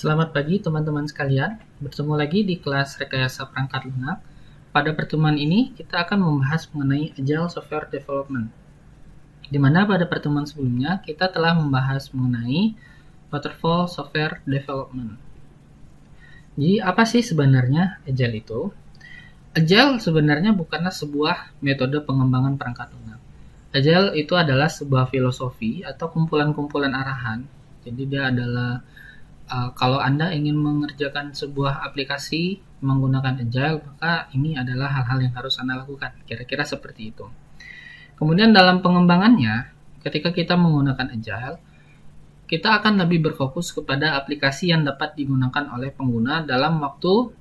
Selamat pagi teman-teman sekalian, bertemu lagi di kelas Rekayasa Perangkat Lunak. Pada pertemuan ini kita akan membahas mengenai Agile Software Development. Di mana pada pertemuan sebelumnya kita telah membahas mengenai Waterfall Software Development. Jadi apa sih sebenarnya Agile itu? Agile sebenarnya bukanlah sebuah metode pengembangan perangkat lunak. Agile itu adalah sebuah filosofi atau kumpulan-kumpulan arahan. Jadi dia adalah kalau Anda ingin mengerjakan sebuah aplikasi menggunakan Agile, maka ini adalah hal-hal yang harus Anda lakukan. Kira-kira seperti itu. Kemudian dalam pengembangannya, ketika kita menggunakan Agile, kita akan lebih berfokus kepada aplikasi yang dapat digunakan oleh pengguna dalam waktu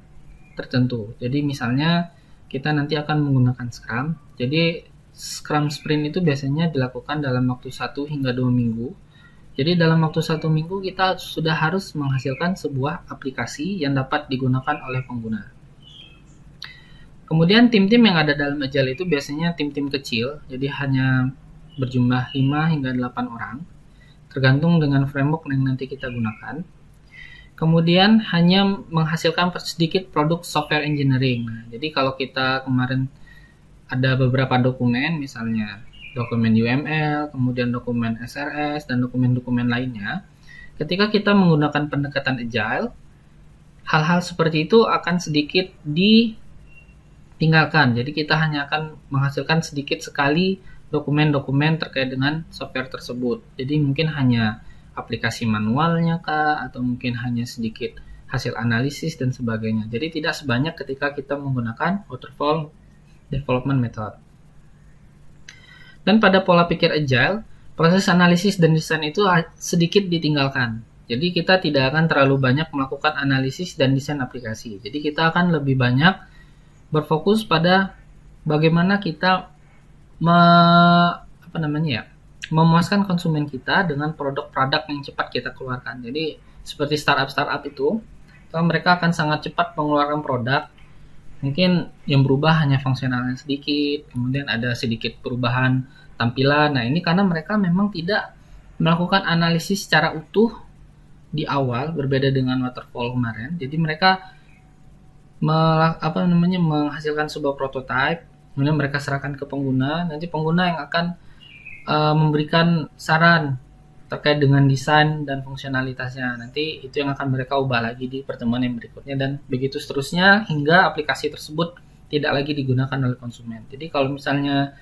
tertentu. Jadi misalnya kita nanti akan menggunakan Scrum. Jadi Scrum Sprint itu biasanya dilakukan dalam waktu 1 hingga 2 minggu. Jadi dalam waktu 1 minggu kita sudah harus menghasilkan sebuah aplikasi yang dapat digunakan oleh pengguna. Kemudian tim-tim yang ada dalam Agile itu biasanya tim-tim kecil, jadi hanya berjumlah 5 hingga 8 orang, tergantung dengan framework yang nanti kita gunakan. Kemudian hanya menghasilkan sedikit produk software engineering. Nah, jadi kalau kita kemarin ada beberapa dokumen, misalnya dokumen UML, kemudian dokumen SRS, dan dokumen-dokumen lainnya. Ketika kita menggunakan pendekatan Agile, hal-hal seperti itu akan sedikit ditinggalkan. Jadi kita hanya akan menghasilkan sedikit sekali dokumen-dokumen terkait dengan software tersebut. Jadi mungkin hanya aplikasi manualnya kah, atau mungkin hanya sedikit hasil analisis dan sebagainya. Jadi tidak sebanyak ketika kita menggunakan Waterfall Development Method. Dan pada pola pikir Agile, proses analisis dan desain itu sedikit ditinggalkan. Jadi kita tidak akan terlalu banyak melakukan analisis dan desain aplikasi. Jadi kita akan lebih banyak berfokus pada bagaimana kita memuaskan konsumen kita dengan produk-produk yang cepat kita keluarkan. Jadi seperti startup itu, mereka akan sangat cepat mengeluarkan produk. Mungkin yang berubah hanya fungsionalnya sedikit, kemudian ada sedikit perubahan tampilan. Nah, ini karena mereka memang tidak melakukan analisis secara utuh di awal, berbeda dengan Waterfall kemarin. Jadi mereka menghasilkan sebuah prototype, kemudian mereka serahkan ke pengguna. Nanti pengguna yang akan memberikan saran terkait dengan desain dan fungsionalitasnya. Nanti itu yang akan mereka ubah lagi di pertemuan yang berikutnya, dan begitu seterusnya hingga aplikasi tersebut tidak lagi digunakan oleh konsumen. Jadi kalau misalnya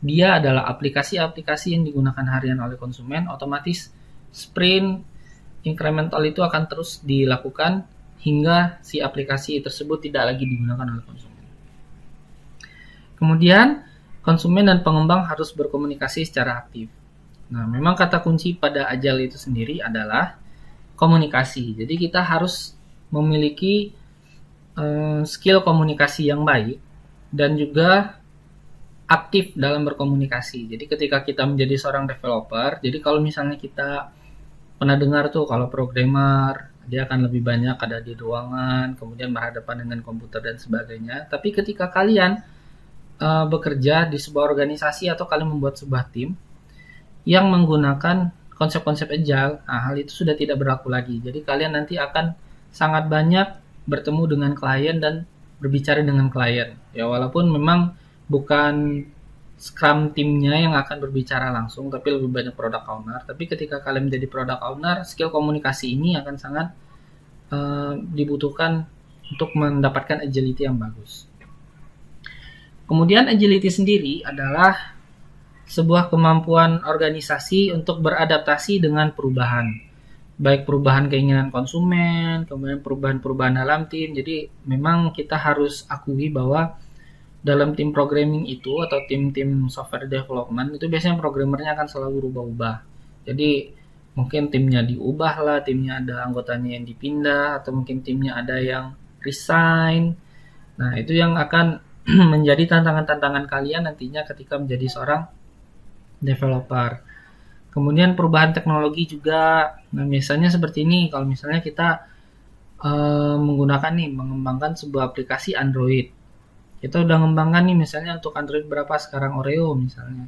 dia adalah aplikasi-aplikasi yang digunakan harian oleh konsumen, otomatis sprint incremental itu akan terus dilakukan hingga si aplikasi tersebut tidak lagi digunakan oleh konsumen. Kemudian konsumen dan pengembang harus berkomunikasi secara aktif. Nah, memang kata kunci pada Agile itu sendiri adalah komunikasi. Jadi kita harus memiliki skill komunikasi yang baik dan juga aktif dalam berkomunikasi. Jadi ketika kita menjadi seorang developer, jadi kalau misalnya kita pernah dengar tuh kalau programmer, dia akan lebih banyak ada di ruangan, kemudian berhadapan dengan komputer dan sebagainya. Tapi ketika kalian bekerja di sebuah organisasi atau kalian membuat sebuah tim yang menggunakan konsep-konsep Agile, hal itu sudah tidak berlaku lagi. Jadi kalian nanti akan sangat banyak bertemu dengan klien dan berbicara dengan klien. Ya, walaupun memang bukan Scrum timnya yang akan berbicara langsung, tapi lebih banyak product owner. Tapi ketika kalian menjadi product owner, skill komunikasi ini akan sangat dibutuhkan untuk mendapatkan agility yang bagus. Kemudian agility sendiri adalah sebuah kemampuan organisasi untuk beradaptasi dengan perubahan. Baik perubahan keinginan konsumen, kemudian perubahan-perubahan dalam tim. Jadi memang kita harus akui bahwa dalam tim programming itu atau tim-tim software development itu biasanya programmernya akan selalu berubah-ubah. Jadi mungkin timnya diubah lah, timnya ada anggotanya yang dipindah, atau mungkin timnya ada yang resign. Nah, itu yang akan menjadi tantangan-tantangan kalian nantinya ketika menjadi seorang developer. Kemudian perubahan teknologi juga. Nah, misalnya seperti ini, kalau misalnya kita mengembangkan sebuah aplikasi Android. Kita udah mengembangkan nih misalnya untuk Android berapa sekarang, Oreo misalnya.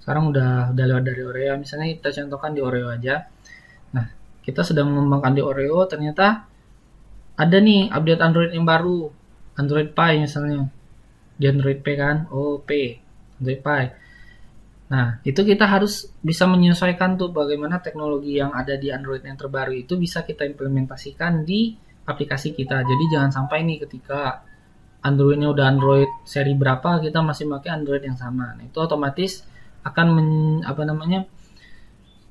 Sekarang udah lewat dari Oreo, misalnya kita contohkan di Oreo aja. Nah, kita sedang mengembangkan di Oreo, ternyata ada nih update Android yang baru, Android Pie misalnya, di Android P kan, Android Pie. Nah, itu kita harus bisa menyesuaikan tuh bagaimana teknologi yang ada di Android yang terbaru itu bisa kita implementasikan di aplikasi kita. Jadi jangan sampai nih ketika Androidnya udah Android seri berapa, kita masih pakai Android yang sama. Nah, itu otomatis akan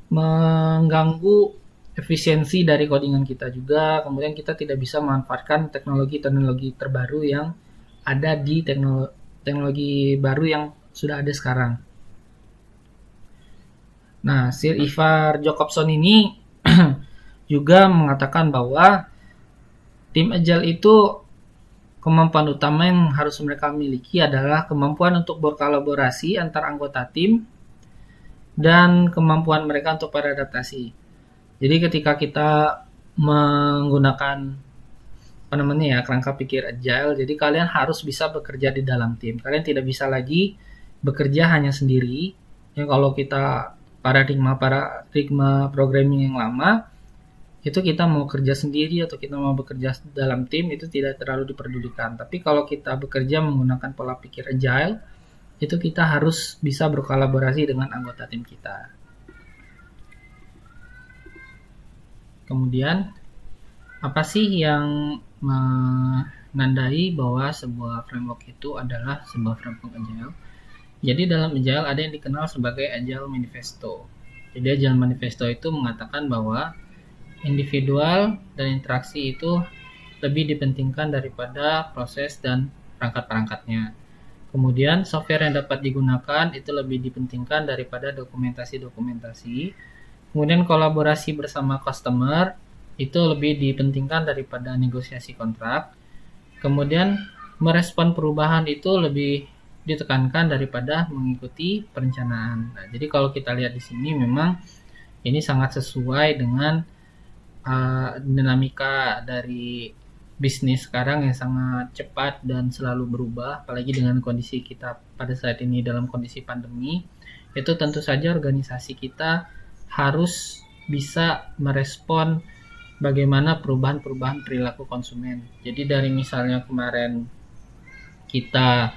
mengganggu efisiensi dari codingan kita juga. Kemudian kita tidak bisa memanfaatkan teknologi-teknologi terbaru yang ada di teknologi baru yang sudah ada sekarang. Nah, Sir Ivar Jacobson ini juga mengatakan bahwa tim Agile itu kemampuan utama yang harus mereka miliki adalah kemampuan untuk berkolaborasi antar anggota tim dan kemampuan mereka untuk beradaptasi. Jadi ketika kita menggunakan kerangka pikir Agile, jadi kalian harus bisa bekerja di dalam tim. Kalian tidak bisa lagi bekerja hanya sendiri. Ya, kalau kita paradigma programming yang lama, itu kita mau kerja sendiri atau kita mau bekerja dalam tim itu tidak terlalu diperdulikan. Tapi kalau kita bekerja menggunakan pola pikir Agile, itu kita harus bisa berkolaborasi dengan anggota tim kita. Kemudian, apa sih yang menandai bahwa sebuah framework itu adalah sebuah framework Agile? Jadi dalam Agile ada yang dikenal sebagai Agile Manifesto. Jadi Agile Manifesto itu mengatakan bahwa individual dan interaksi itu lebih dipentingkan daripada proses dan perangkat-perangkatnya. Kemudian software yang dapat digunakan itu lebih dipentingkan daripada dokumentasi-dokumentasi. Kemudian kolaborasi bersama customer itu lebih dipentingkan daripada negosiasi kontrak. Kemudian merespon perubahan itu lebih ditekankan daripada mengikuti perencanaan. Nah, jadi kalau kita lihat di sini memang ini sangat sesuai dengan dinamika dari bisnis sekarang yang sangat cepat dan selalu berubah, apalagi dengan kondisi kita pada saat ini dalam kondisi pandemi. Itu tentu saja organisasi kita harus bisa merespon bagaimana perubahan-perubahan perilaku konsumen. Jadi dari misalnya kemarin kita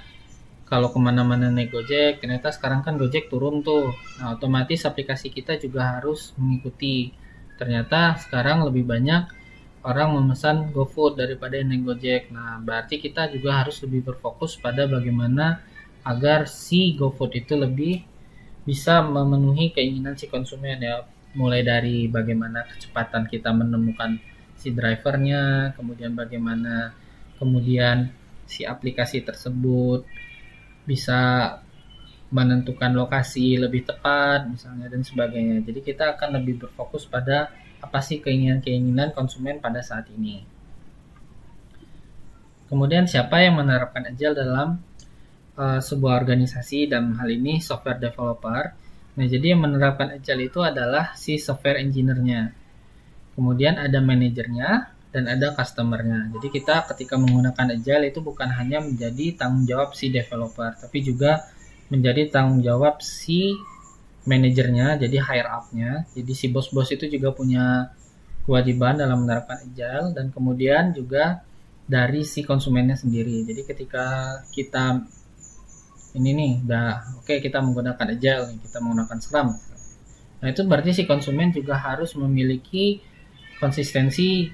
kalau kemana-mana naik Gojek, ternyata sekarang kan Gojek turun tuh. Nah, otomatis aplikasi kita juga harus mengikuti. Ternyata sekarang lebih banyak orang memesan GoFood daripada yang naik Gojek. Nah, berarti kita juga harus lebih berfokus pada bagaimana agar si GoFood itu lebih bisa memenuhi keinginan si konsumen ya. Mulai dari bagaimana kecepatan kita menemukan si drivernya, kemudian bagaimana si aplikasi tersebut bisa menentukan lokasi lebih tepat misalnya dan sebagainya. Jadi kita akan lebih berfokus pada apa sih keinginan-keinginan konsumen pada saat ini. Kemudian siapa yang menerapkan Agile dalam sebuah organisasi, dalam hal ini software developer. Nah, jadi yang menerapkan Agile itu adalah si software engineer-nya. Kemudian ada manajernya dan ada customer-nya. Jadi kita ketika menggunakan Agile itu bukan hanya menjadi tanggung jawab si developer, tapi juga menjadi tanggung jawab si manajernya, jadi higher up-nya. Jadi si bos-bos itu juga punya kewajiban dalam menerapkan Agile, dan kemudian juga dari si konsumennya sendiri. Jadi ketika kita ini nih udah oke, kita menggunakan Agile, kita menggunakan Scrum. Nah, itu berarti si konsumen juga harus memiliki konsistensi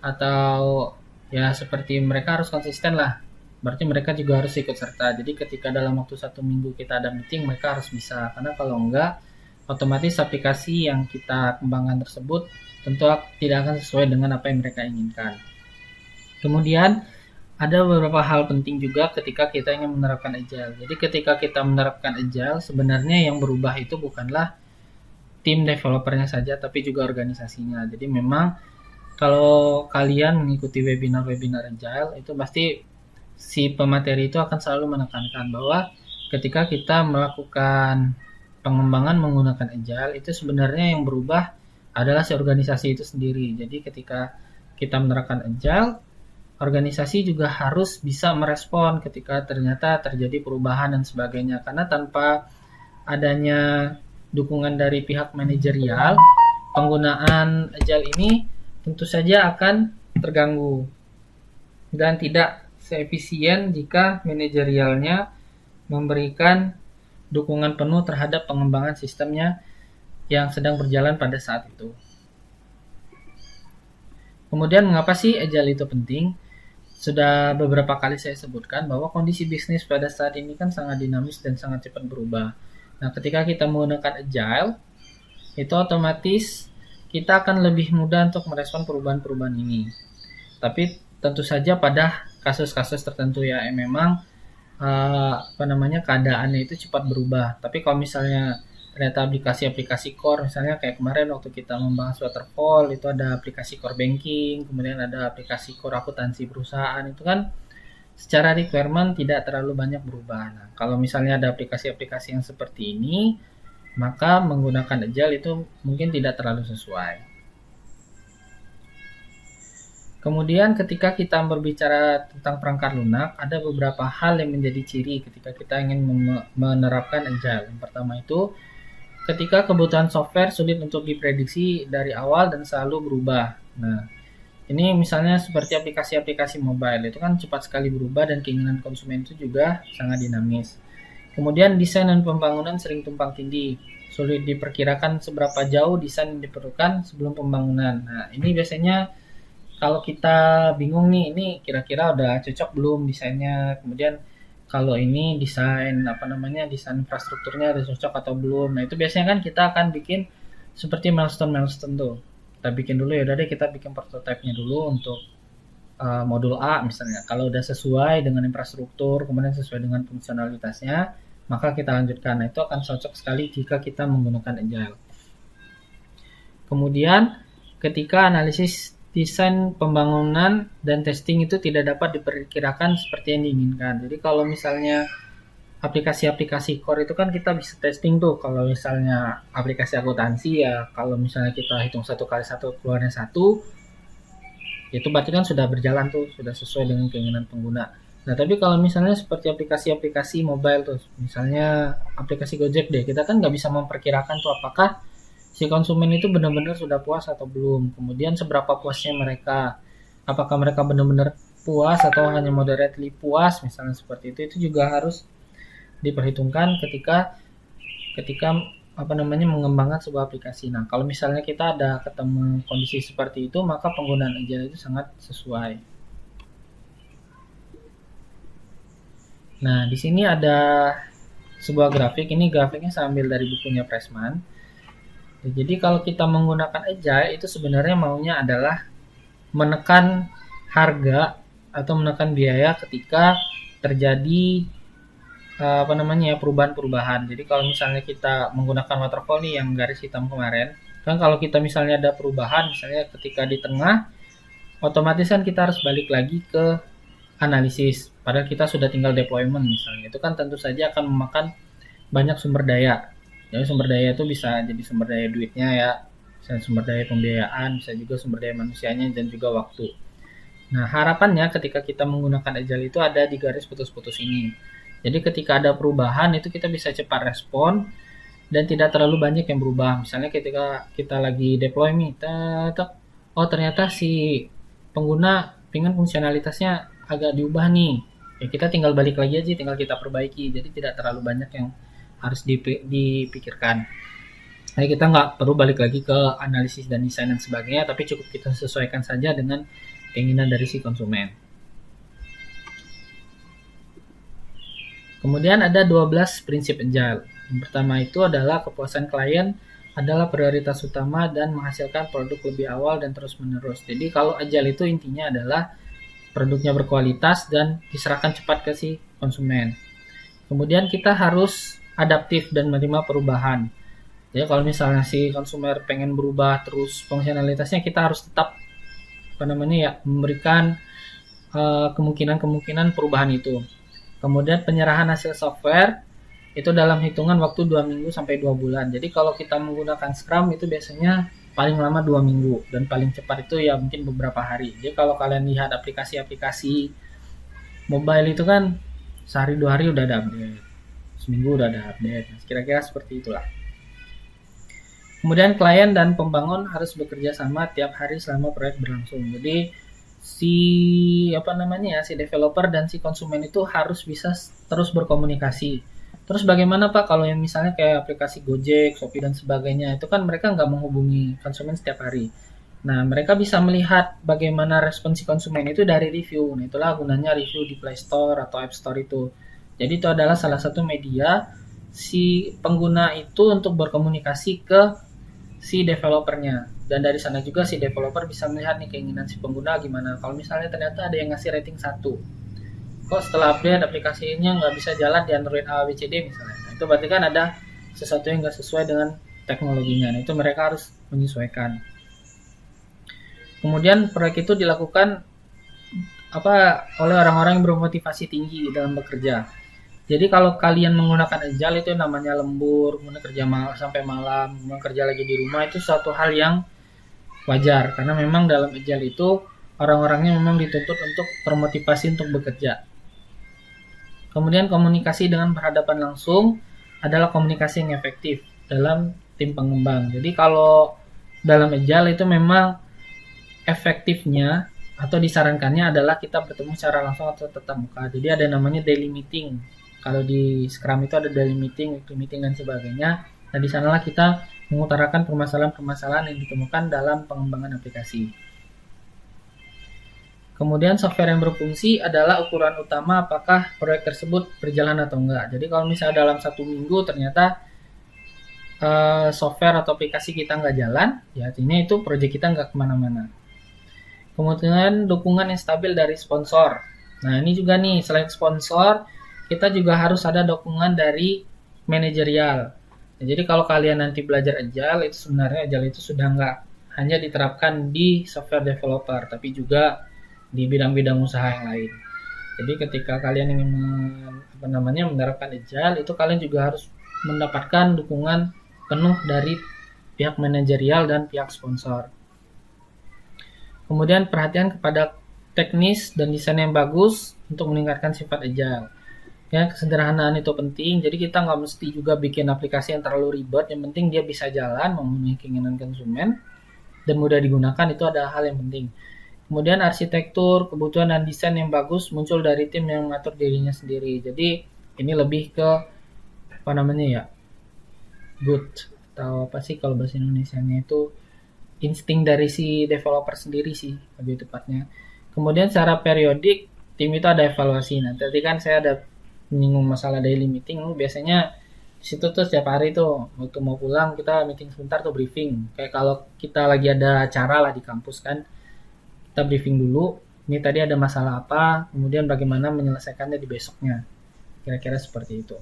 atau ya seperti mereka harus konsisten lah. Berarti mereka juga harus ikut serta. Jadi ketika dalam waktu 1 minggu kita ada meeting, mereka harus bisa. Karena kalau enggak, otomatis aplikasi yang kita kembangkan tersebut tentu tidak akan sesuai dengan apa yang mereka inginkan. Kemudian ada beberapa hal penting juga ketika kita ingin menerapkan Agile. Jadi ketika kita menerapkan Agile, sebenarnya yang berubah itu bukanlah tim developernya saja, tapi juga organisasinya. Jadi memang kalau kalian mengikuti webinar-webinar Agile, itu pasti si pemateri itu akan selalu menekankan bahwa ketika kita melakukan pengembangan menggunakan Agile, itu sebenarnya yang berubah adalah si organisasi itu sendiri. Jadi ketika kita menerapkan Agile, organisasi juga harus bisa merespon ketika ternyata terjadi perubahan dan sebagainya. Karena tanpa adanya dukungan dari pihak manajerial, penggunaan agile ini tentu saja akan terganggu dan tidak seefisien jika manajerialnya memberikan dukungan penuh terhadap pengembangan sistemnya yang sedang berjalan pada saat itu. Kemudian mengapa sih agile itu penting? Sudah beberapa kali saya sebutkan bahwa kondisi bisnis pada saat ini kan sangat dinamis dan sangat cepat berubah. Nah, ketika kita menggunakan agile, itu otomatis kita akan lebih mudah untuk merespon perubahan-perubahan ini. Tapi tentu saja pada kasus-kasus tertentu ya, yang memang keadaannya itu cepat berubah. Tapi kalau misalnya ternyata aplikasi-aplikasi core, misalnya kayak kemarin waktu kita membahas waterfall, itu ada aplikasi core banking, kemudian ada aplikasi core akuntansi perusahaan, itu kan secara requirement tidak terlalu banyak berubah. Nah, kalau misalnya ada aplikasi-aplikasi yang seperti ini, maka menggunakan agile itu mungkin tidak terlalu sesuai. Kemudian ketika kita berbicara tentang perangkat lunak, ada beberapa hal yang menjadi ciri ketika kita ingin menerapkan agile. Yang pertama itu, ketika kebutuhan software sulit untuk diprediksi dari awal dan selalu berubah. Nah, ini misalnya seperti aplikasi-aplikasi mobile, itu kan cepat sekali berubah dan keinginan konsumen itu juga sangat dinamis. Kemudian desain dan pembangunan sering tumpang tindih, sulit diperkirakan seberapa jauh desain yang diperlukan sebelum pembangunan. Nah, ini biasanya kalau kita bingung nih, ini kira-kira udah cocok belum desainnya, kemudian kalau ini desain desain infrastrukturnya udah cocok atau belum. Nah, itu biasanya kan kita akan bikin seperti milestone tuh. Kita bikin dulu, ya udah deh kita bikin prototipe-nya dulu untuk modul A misalnya. Kalau udah sesuai dengan infrastruktur, kemudian sesuai dengan fungsionalitasnya, maka kita lanjutkan. Nah, itu akan cocok sekali jika kita menggunakan agile. Kemudian ketika analisis desain pembangunan dan testing itu tidak dapat diperkirakan seperti yang diinginkan. Jadi kalau misalnya aplikasi-aplikasi core itu kan kita bisa testing tuh. Kalau misalnya aplikasi akuntansi ya, kalau misalnya kita hitung 1 kali 1 keluarnya 1, itu berarti kan sudah berjalan tuh, sudah sesuai dengan keinginan pengguna. Nah, tapi kalau misalnya seperti aplikasi-aplikasi mobile tuh, misalnya aplikasi Gojek deh, kita kan nggak bisa memperkirakan tuh apakah si konsumen itu benar-benar sudah puas atau belum. Kemudian seberapa puasnya mereka, apakah mereka benar-benar puas atau hanya moderately puas, misalnya seperti itu juga harus diperhitungkan ketika mengembangkan sebuah aplikasi. Nah, kalau misalnya kita ada ketemu kondisi seperti itu, maka penggunaan agile itu sangat sesuai. Nah, di sini ada sebuah grafik. Ini grafiknya saya ambil dari bukunya Pressman. Jadi kalau kita menggunakan agile itu sebenarnya maunya adalah menekan harga atau menekan biaya ketika terjadi perubahan-perubahan. Jadi kalau misalnya kita menggunakan waterfall nih yang garis hitam kemarin, kan kalau kita misalnya ada perubahan, misalnya ketika di tengah, otomatis kan kita harus balik lagi ke analisis. Padahal kita sudah tinggal deployment misalnya. Itu kan tentu saja akan memakan banyak sumber daya. Jadi sumber daya itu bisa jadi sumber daya duitnya ya, bisa sumber daya pembiayaan, bisa juga sumber daya manusianya dan juga waktu. Nah, harapannya ketika kita menggunakan agile itu ada di garis putus-putus ini. Jadi ketika ada perubahan itu kita bisa cepat respon dan tidak terlalu banyak yang berubah. Misalnya ketika kita lagi deploy nih, oh ternyata si pengguna pengen fungsionalitasnya agak diubah nih. Ya kita tinggal balik lagi aja, tinggal kita perbaiki. Jadi tidak terlalu banyak yang harus dipikirkan. Jadi kita nggak perlu balik lagi ke analisis dan desain dan sebagainya, tapi cukup kita sesuaikan saja dengan keinginan dari si konsumen. Kemudian ada 12 prinsip agile. Yang pertama itu adalah kepuasan klien adalah prioritas utama dan menghasilkan produk lebih awal dan terus menerus. Jadi kalau agile itu intinya adalah produknya berkualitas dan diserahkan cepat ke si konsumen. Kemudian kita harus adaptif dan menerima perubahan. Jadi kalau misalnya si konsumer pengen berubah terus fungsionalitasnya, kita harus tetap memberikan kemungkinan perubahan itu. Kemudian penyerahan hasil software itu dalam hitungan waktu 2 minggu sampai 2 bulan. Jadi kalau kita menggunakan Scrum itu biasanya paling lama 2 minggu dan paling cepat itu ya mungkin beberapa hari. Jadi kalau kalian lihat aplikasi-aplikasi mobile itu kan sehari 2 hari udah ada update, seminggu udah ada update. Kira-kira seperti itulah. Kemudian klien dan pembangun harus bekerja sama tiap hari selama proyek berlangsung. Jadi si developer dan si konsumen itu harus bisa terus berkomunikasi. Terus bagaimana Pak kalau yang misalnya kayak aplikasi Gojek, Shopee dan sebagainya, itu kan mereka nggak menghubungi konsumen setiap hari. Nah, mereka bisa melihat bagaimana respon si konsumen itu dari review. Nah, itulah gunanya review di Play Store atau App Store itu. Jadi itu adalah salah satu media si pengguna itu untuk berkomunikasi ke si developernya. Dan dari sana juga si developer bisa melihat nih keinginan si pengguna gimana. Kalau misalnya ternyata ada yang ngasih rating 1, kok setelah update aplikasinya nggak bisa jalan di Android A, B, C, D misalnya. Nah, itu berarti kan ada sesuatu yang nggak sesuai dengan teknologinya. Nah, itu mereka harus menyesuaikan. Kemudian proyek itu dilakukan oleh orang-orang yang bermotivasi tinggi dalam bekerja. Jadi kalau kalian menggunakan agile itu namanya lembur, kemudian kerja sampai malam, kemudian kerja lagi di rumah, itu suatu hal yang wajar karena memang dalam agile itu orang-orangnya memang dituntut untuk termotivasi untuk bekerja. Kemudian komunikasi dengan berhadapan langsung adalah komunikasi yang efektif dalam tim pengembang. Jadi kalau dalam agile itu memang efektifnya atau disarankannya adalah kita bertemu secara langsung atau tatap muka. Jadi ada namanya daily meeting. Kalau di Scrum itu ada daily meeting, weekly meeting dan sebagainya. Nah, di sanalah kita mengutarakan permasalahan-permasalahan yang ditemukan dalam pengembangan aplikasi. Kemudian software yang berfungsi adalah ukuran utama apakah proyek tersebut berjalan atau enggak. Jadi kalau misalnya dalam 1 minggu ternyata software atau aplikasi kita nggak jalan, ya artinya itu proyek kita nggak kemana-mana. Kemudian dukungan yang stabil dari sponsor. Nah, ini juga nih, selain sponsor, kita juga harus ada dukungan dari manajerial. Nah, jadi kalau kalian nanti belajar Agile, itu sebenarnya Agile itu sudah nggak hanya diterapkan di software developer, tapi juga di bidang-bidang usaha yang lain. Jadi ketika kalian ingin menerapkan Agile, itu kalian juga harus mendapatkan dukungan penuh dari pihak manajerial dan pihak sponsor. Kemudian perhatian kepada teknis dan desain yang bagus untuk meningkatkan sifat agile. Ya, kesederhanaan itu penting. Jadi kita nggak mesti juga bikin aplikasi yang terlalu ribet. Yang penting dia bisa jalan, memenuhi keinginan konsumen, dan mudah digunakan. Itu adalah hal yang penting. Kemudian arsitektur, kebutuhan dan desain yang bagus muncul dari tim yang mengatur dirinya sendiri. Jadi ini lebih ke good atau apa sih kalau bahasa Indonesianya itu insting dari si developer sendiri sih lebih tepatnya. Kemudian secara periodik tim itu ada evaluasi. Nah, tadi kan saya ada menyinggung masalah daily meeting. Biasanya di situ tuh setiap hari tuh waktu mau pulang kita meeting sebentar tuh briefing. Kayak kalau kita lagi ada acara lah di kampus kan, kita briefing dulu. Ini tadi ada masalah apa, kemudian bagaimana menyelesaikannya di besoknya. Kira-kira seperti itu.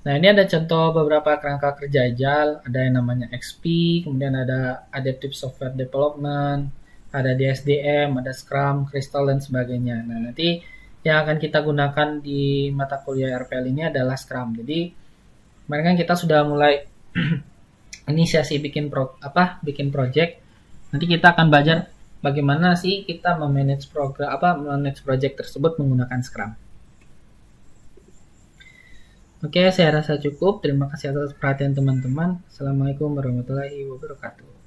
Nah, ini ada contoh beberapa kerangka kerja Agile, ada yang namanya XP, kemudian ada Adaptive Software Development, ada DSDM, ada Scrum, Crystal, dan sebagainya. Nah, nanti yang akan kita gunakan di mata kuliah RPL ini adalah Scrum. Jadi, kemarin kan kita sudah mulai inisiasi bikin project. Nanti kita akan belajar bagaimana sih kita memanage project tersebut menggunakan Scrum. Oke, saya rasa cukup. Terima kasih atas perhatian teman-teman. Assalamualaikum warahmatullahi wabarakatuh.